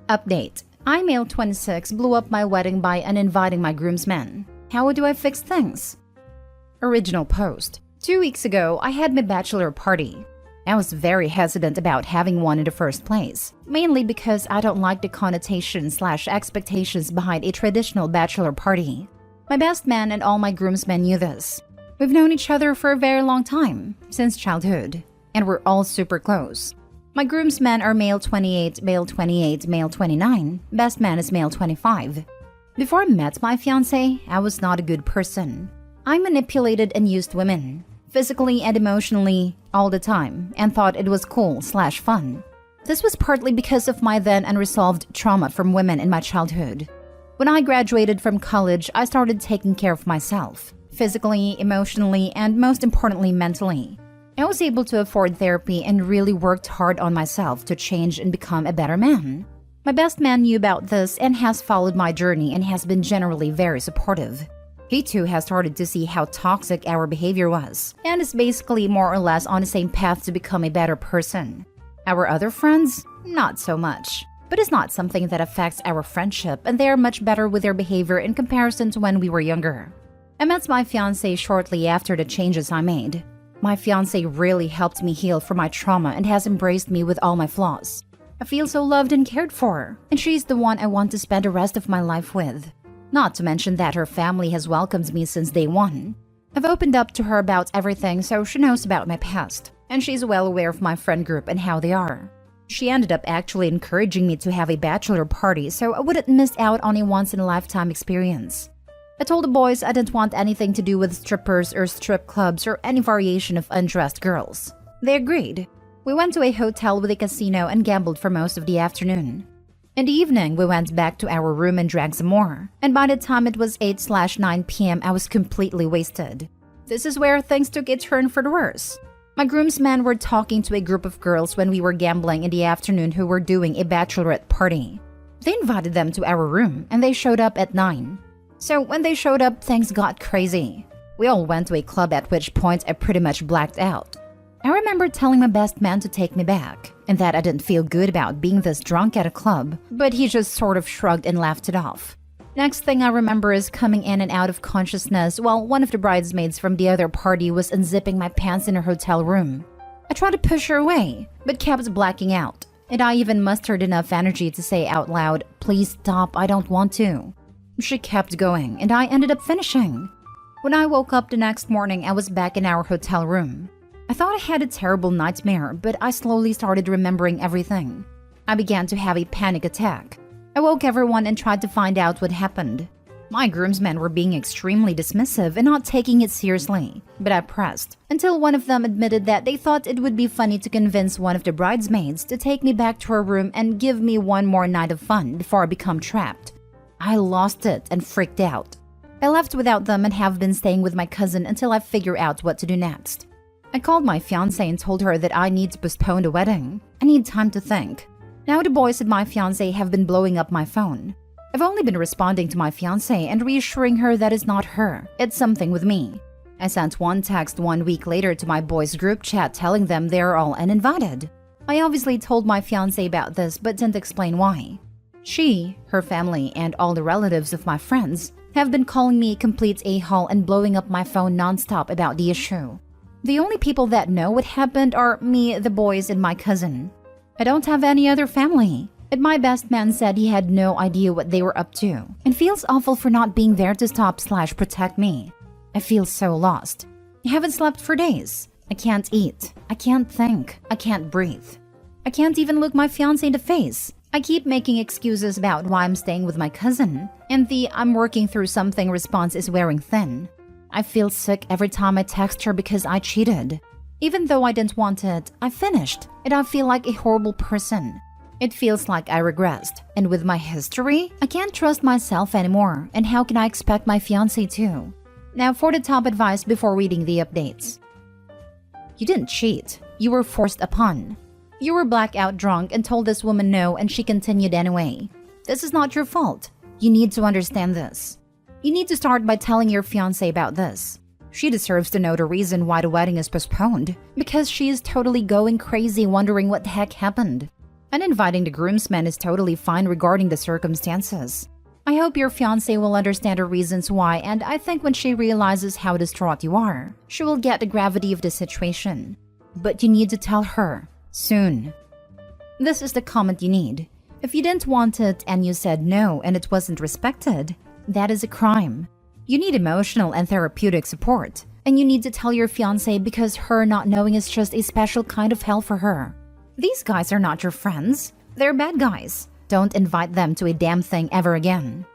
Update. I, male 26, blew up my wedding by uninviting my groomsman. How do I fix things? Original post. 2 weeks ago, I had my bachelor party. I was very hesitant about having one in the first place, mainly because I don't like the connotation/expectations behind a traditional bachelor party. My best man and all my groomsmen knew this. We've known each other for a very long time, since childhood, and we're all super close. My groomsmen are male 28, male 28, male 29, best man is male 25. Before I met my fiancé, I was not a good person. I manipulated and used women, physically and emotionally, all the time, and thought it was cool/fun. This was partly because of my then unresolved trauma from women in my childhood. When I graduated from college, I started taking care of myself, physically, emotionally, and most importantly, mentally. I was able to afford therapy and really worked hard on myself to change and become a better man. My best man knew about this and has followed my journey and has been generally very supportive. He too has started to see how toxic our behavior was and is basically more or less on the same path to become a better person. Our other friends? Not so much. But it's not something that affects our friendship, and they are much better with their behavior in comparison to when we were younger. I met my fiancé shortly after the changes I made. My fiancé really helped me heal from my trauma and has embraced me with all my flaws. I feel so loved and cared for, and she's the one I want to spend the rest of my life with. Not to mention that her family has welcomed me since day one. I've opened up to her about everything, so she knows about my past, and she's well aware of my friend group and how they are. She ended up actually encouraging me to have a bachelor party so I wouldn't miss out on a once-in-a-lifetime experience. I told the boys I didn't want anything to do with strippers or strip clubs or any variation of undressed girls. They agreed. We went to a hotel with a casino and gambled for most of the afternoon. In the evening, we went back to our room and drank some more, and by the time it was 8/9 p.m., I was completely wasted. This is where things took a turn for the worse. My groomsmen were talking to a group of girls when we were gambling in the afternoon who were doing a bachelorette party. They invited them to our room, and they showed up at 9. So when they showed up, things got crazy. We all went to a club, at which point I pretty much blacked out. I remember telling my best man to take me back, and that I didn't feel good about being this drunk at a club, but he just sort of shrugged and laughed it off. Next thing I remember is coming in and out of consciousness while one of the bridesmaids from the other party was unzipping my pants in her hotel room. I tried to push her away, but kept blacking out, and I even mustered enough energy to say out loud, "Please stop, I don't want to." She kept going, and I ended up finishing. When I woke up the next morning, I was back in our hotel room. I thought I had a terrible nightmare, but I slowly started remembering everything. I began to have a panic attack. I woke everyone and tried to find out what happened. My groomsmen were being extremely dismissive and not taking it seriously, but I pressed, until one of them admitted that they thought it would be funny to convince one of the bridesmaids to take me back to her room and give me one more night of fun before I become trapped. I lost it and freaked out. I left without them and have been staying with my cousin until I figure out what to do next. I called my fiancé and told her that I need to postpone the wedding. I need time to think. Now the boys and my fiancé have been blowing up my phone. I've only been responding to my fiancé and reassuring her that it's not her, it's something with me. I sent one text 1 week later to my boys' group chat telling them they're all uninvited. I obviously told my fiancé about this but didn't explain why. She, her family, and all the relatives of my friends have been calling me a complete a-hole and blowing up my phone nonstop about the issue. The only people that know what happened are me, the boys, and my cousin. I don't have any other family, and my best man said he had no idea what they were up to and feels awful for not being there to stop/protect me. I feel so lost. I haven't slept for days. I can't eat. I can't think. I can't breathe. I can't even look my fiancé in the face. I keep making excuses about why I'm staying with my cousin, and the "I'm working through something" response is wearing thin. I feel sick every time I text her because I cheated. Even though I didn't want it, I finished, and I feel like a horrible person. It feels like I regressed, and with my history, I can't trust myself anymore, and how can I expect my fiancé to? Now for the top advice before reading the updates. You didn't cheat. You were forced upon. You were blackout drunk and told this woman no, and she continued anyway. This is not your fault. You need to understand this. You need to start by telling your fiancé about this. She deserves to know the reason why the wedding is postponed, because she is totally going crazy wondering what the heck happened. And inviting the groomsman is totally fine regarding the circumstances. I hope your fiancé will understand her reasons why, and I think when she realizes how distraught you are, she will get the gravity of the situation. But you need to tell her, soon. This is the comment you need. If you didn't want it and you said no and it wasn't respected, that is a crime. You need emotional and therapeutic support, and you need to tell your fiancé because her not knowing is just a special kind of hell for her. These guys are not your friends. They're bad guys. Don't invite them to a damn thing ever again.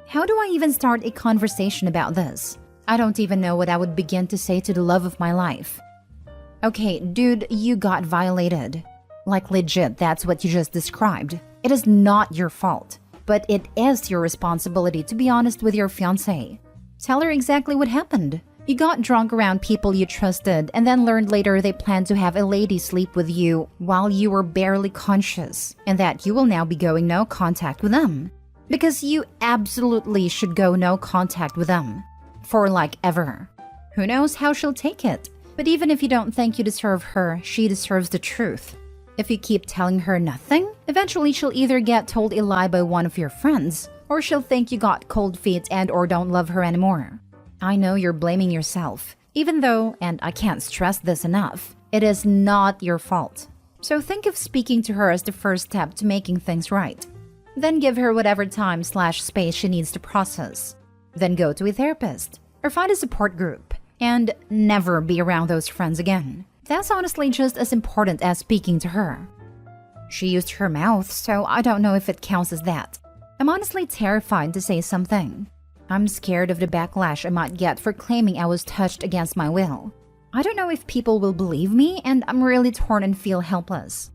How do I even start a conversation about this? I don't even know what I would begin to say to the love of my life. Okay, dude, you got violated. Like legit, that's what you just described. It is not your fault, but it is your responsibility to be honest with your fiancé. Tell her exactly what happened. You got drunk around people you trusted and then learned later they planned to have a lady sleep with you while you were barely conscious, and that you will now be going no contact with them. Because you absolutely should go no contact with them. For like ever. Who knows how she'll take it? But even if you don't think you deserve her, she deserves the truth. If you keep telling her nothing, eventually she'll either get told a lie by one of your friends, or she'll think you got cold feet and or don't love her anymore. I know you're blaming yourself, even though, and I can't stress this enough, it is not your fault. So think of speaking to her as the first step to making things right. Then give her whatever time/space she needs to process. Then go to a therapist, or find a support group, and never be around those friends again. That's honestly just as important as speaking to her. She used her mouth, so I don't know if it counts as that. I'm honestly terrified to say something. I'm scared of the backlash I might get for claiming I was touched against my will. I don't know if people will believe me, and I'm really torn and feel helpless.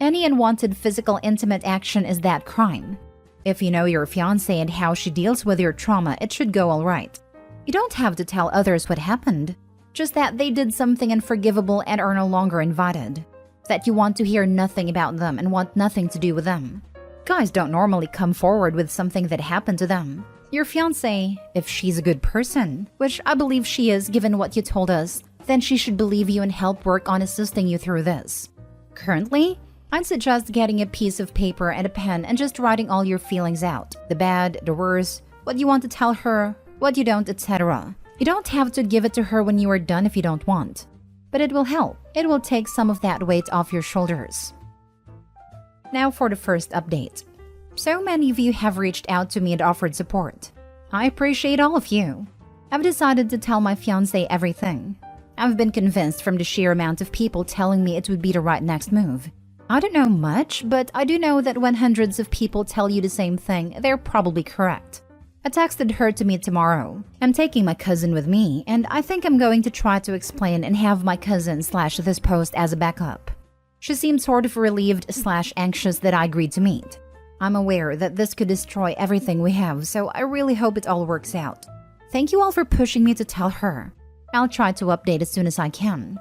Any unwanted physical intimate action is that crime. If you know your fiancé and how she deals with your trauma, it should go all right. You don't have to tell others what happened, just that they did something unforgivable and are no longer invited. That you want to hear nothing about them and want nothing to do with them. Guys don't normally come forward with something that happened to them. Your fiancé, if she's a good person, which I believe she is given what you told us, then she should believe you and help work on assisting you through this. Currently, I'd suggest getting a piece of paper and a pen and just writing all your feelings out. The bad, the worse, what you want to tell her, what you don't, etc. You don't have to give it to her when you are done if you don't want. But it will help. It will take some of that weight off your shoulders. Now for the first update. So many of you have reached out to me and offered support. I appreciate all of you. I've decided to tell my fiancé everything. I've been convinced from the sheer amount of people telling me it would be the right next move. I don't know much, but I do know that when hundreds of people tell you the same thing, they're probably correct. I texted her to meet tomorrow. I'm taking my cousin with me, and I think I'm going to try to explain and have my cousin / this post as a backup. She seemed sort of relieved / anxious that I agreed to meet. I'm aware that this could destroy everything we have, so I really hope it all works out. Thank you all for pushing me to tell her. I'll try to update as soon as I can.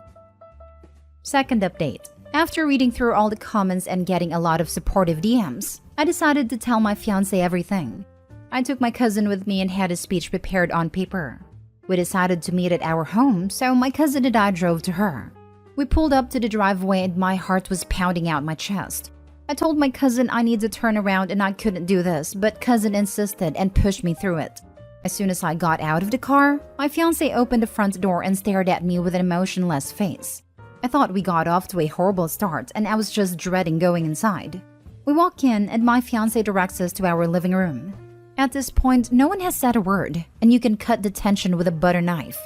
Second update. After reading through all the comments and getting a lot of supportive DMs, I decided to tell my fiancé everything. I took my cousin with me and had a speech prepared on paper. We decided to meet at our home, so my cousin and I drove to her. We pulled up to the driveway and my heart was pounding out my chest. I told my cousin I need to turn around and I couldn't do this, but cousin insisted and pushed me through it. As soon as I got out of the car, my fiancé opened the front door and stared at me with an emotionless face. I thought we got off to a horrible start and I was just dreading going inside. We walk in and my fiancé directs us to our living room. At this point, no one has said a word, and you can cut the tension with a butter knife.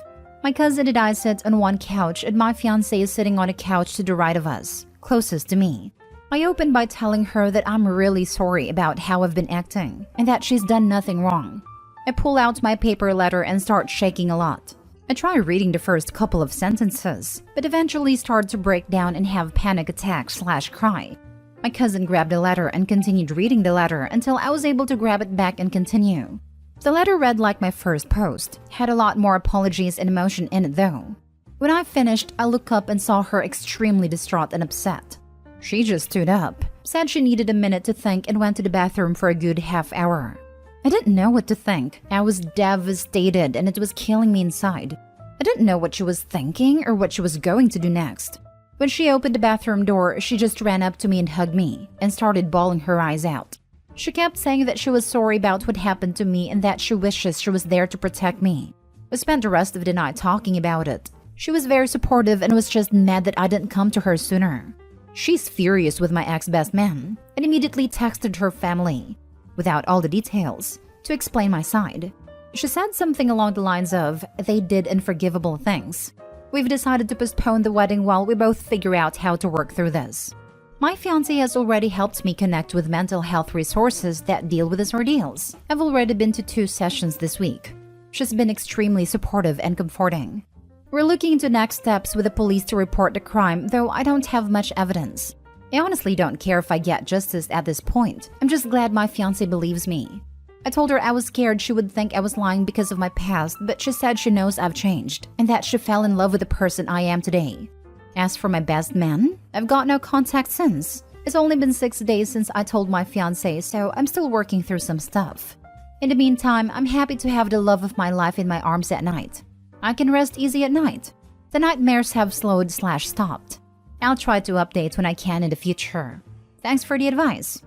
My cousin and I sit on one couch and my fiancé is sitting on a couch to the right of us, closest to me. I open by telling her that I'm really sorry about how I've been acting, and that she's done nothing wrong. I pull out my paper letter and start shaking a lot. I try reading the first couple of sentences, but eventually start to break down and have panic attacks / cry. My cousin grabbed the letter and continued reading the letter until I was able to grab it back and continue. The letter read like my first post, had a lot more apologies and emotion in it though. When I finished, I looked up and saw her extremely distraught and upset. She just stood up, said she needed a minute to think and went to the bathroom for a good half hour. I didn't know what to think. I was devastated and it was killing me inside. I didn't know what she was thinking or what she was going to do next. When she opened the bathroom door, she just ran up to me and hugged me and started bawling her eyes out. She kept saying that she was sorry about what happened to me and that she wishes she was there to protect me. We spent the rest of the night talking about it. She was very supportive and was just mad that I didn't come to her sooner. She's furious with my ex-best man and immediately texted her family, without all the details, to explain my side. She said something along the lines of, they did unforgivable things. We've decided to postpone the wedding while we both figure out how to work through this. My fiancé has already helped me connect with mental health resources that deal with these ordeals. I've already been to 2 sessions this week. She's been extremely supportive and comforting. We're looking into next steps with the police to report the crime, though I don't have much evidence. I honestly don't care if I get justice at this point. I'm just glad my fiancé believes me. I told her I was scared she would think I was lying because of my past, but she said she knows I've changed and that she fell in love with the person I am today. As for my best man, I've got no contact since. It's only been 6 days since I told my fiancé, so I'm still working through some stuff. In the meantime, I'm happy to have the love of my life in my arms at night. I can rest easy at night. The nightmares have slowed/stopped. I'll try to update when I can in the future. Thanks for the advice.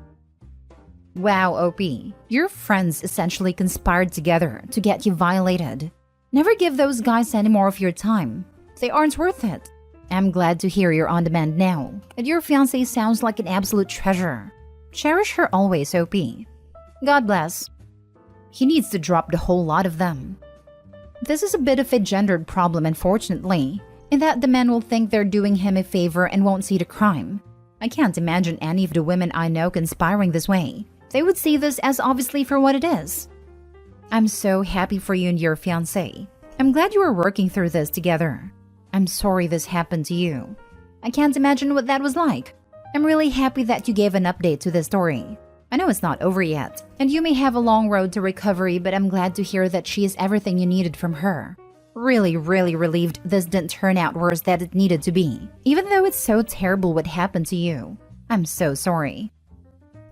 Wow, OP. Your friends essentially conspired together to get you violated. Never give those guys any more of your time. They aren't worth it. I'm glad to hear you're on demand now, and your fiancé sounds like an absolute treasure. Cherish her always, OP. God bless. He needs to drop the whole lot of them. This is a bit of a gendered problem, unfortunately, in that the men will think they're doing him a favor and won't see the crime. I can't imagine any of the women I know conspiring this way. They would see this as obviously for what it is. I'm so happy for you and your fiancé. I'm glad you are working through this together. I'm sorry this happened to you. I can't imagine what that was like. I'm really happy that you gave an update to this story. I know it's not over yet, and you may have a long road to recovery, but I'm glad to hear that she is everything you needed from her. Really relieved this didn't turn out worse than it needed to be, even though it's so terrible what happened to you. I'm so sorry.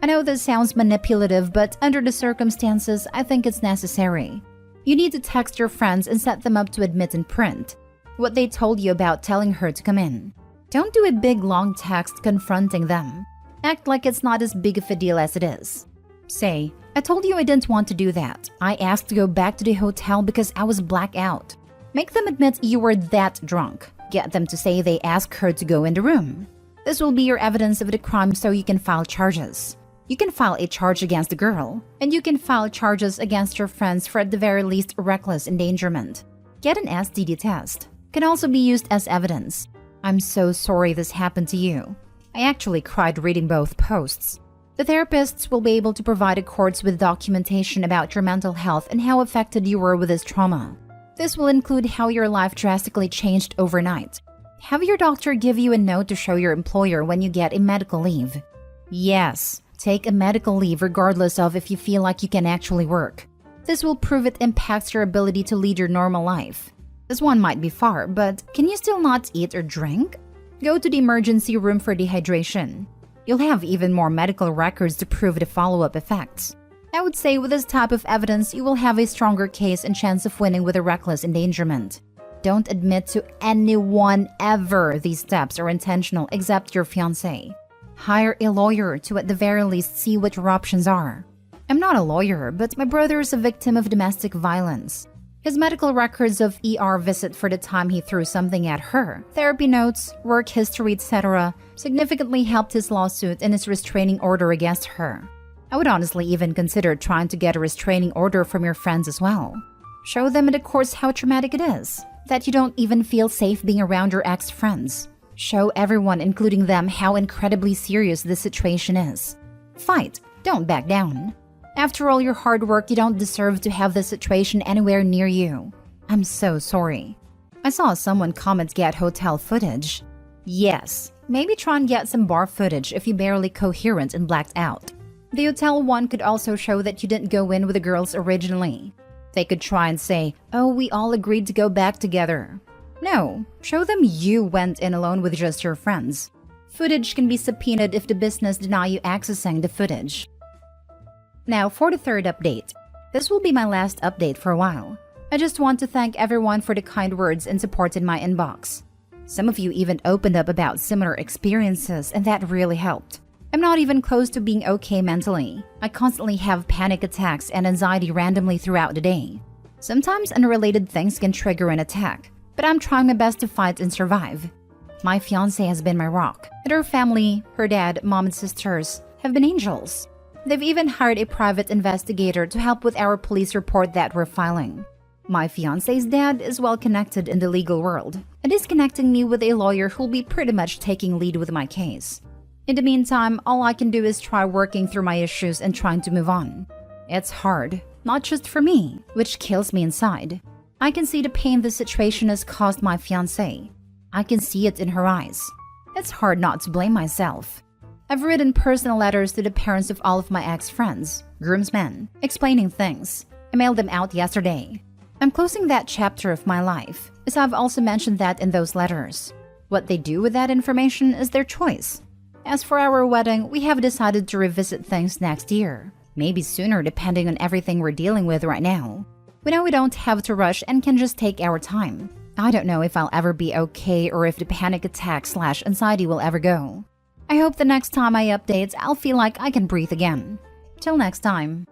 I know this sounds manipulative, but under the circumstances, I think it's necessary. You need to text your friends and set them up to admit in print what they told you about telling her to come in. Don't do a big long text confronting them. Act like it's not as big of a deal as it is. Say, I told you I didn't want to do that. I asked to go back to the hotel because I was blacked out. Make them admit you were that drunk. Get them to say they asked her to go in the room. This will be your evidence of the crime so you can file charges. You can file a charge against the girl, and you can file charges against your friends for at the very least reckless endangerment. Get an STD test. Can also be used as evidence. I'm so sorry this happened to you. I actually cried reading both posts. The therapists will be able to provide the courts with documentation about your mental health and how affected you were with this trauma. This will include how your life drastically changed overnight. Have your doctor give you a note to show your employer when you get a medical leave. Yes, take a medical leave regardless of if you feel like you can actually work. This will prove it impacts your ability to lead your normal life. This one might be far, but can you still not eat or drink? Go to the emergency room for dehydration. You'll have even more medical records to prove the follow-up effects. I would say with this type of evidence, you will have a stronger case and chance of winning with a reckless endangerment. Don't admit to anyone ever these steps are intentional except your fiancé. Hire a lawyer to at the very least see what your options are. I'm not a lawyer, but my brother is a victim of domestic violence. His medical records of ER visit for the time he threw something at her, therapy notes, work history, etc. significantly helped his lawsuit and his restraining order against her. I would honestly even consider trying to get a restraining order from your friends as well. Show them in the course how traumatic it is, that you don't even feel safe being around your ex-friends. Show everyone, including them, how incredibly serious this situation is. Fight, don't back down. After all your hard work, you don't deserve to have this situation anywhere near you. I'm so sorry. I saw someone comment get hotel footage. Yes, maybe try and get some bar footage if you're barely coherent and blacked out. The hotel one could also show that you didn't go in with the girls originally. They could try and say, oh, we all agreed to go back together. No, show them you went in alone with just your friends. Footage can be subpoenaed if the business deny you accessing the footage. Now for the third update. This will be my last update for a while. I just want to thank everyone for the kind words and support in my inbox. Some of you even opened up about similar experiences, and that really helped. I'm not even close to being okay mentally. I constantly have panic attacks and anxiety randomly throughout the day. Sometimes unrelated things can trigger an attack, but I'm trying my best to fight and survive. My fiancé has been my rock, and her family, her dad, mom, and sisters have been angels. They've even hired a private investigator to help with our police report that we're filing. My fiancé's dad is well connected in the legal world, and is connecting me with a lawyer who'll be pretty much taking lead with my case. In the meantime, all I can do is try working through my issues and trying to move on. It's hard, not just for me, which kills me inside. I can see the pain this situation has caused my fiancé. I can see it in her eyes. It's hard not to blame myself. I've written personal letters to the parents of all of my ex-friends, groomsmen, explaining things. I mailed them out yesterday. I'm closing that chapter of my life, as I've also mentioned that in those letters. What they do with that information is their choice. As for our wedding, we have decided to revisit things next year. Maybe sooner depending on everything we're dealing with right now. We know we don't have to rush and can just take our time. I don't know if I'll ever be okay or if the panic attack/anxiety will ever go. I hope the next time I update, I'll feel like I can breathe again. Till next time.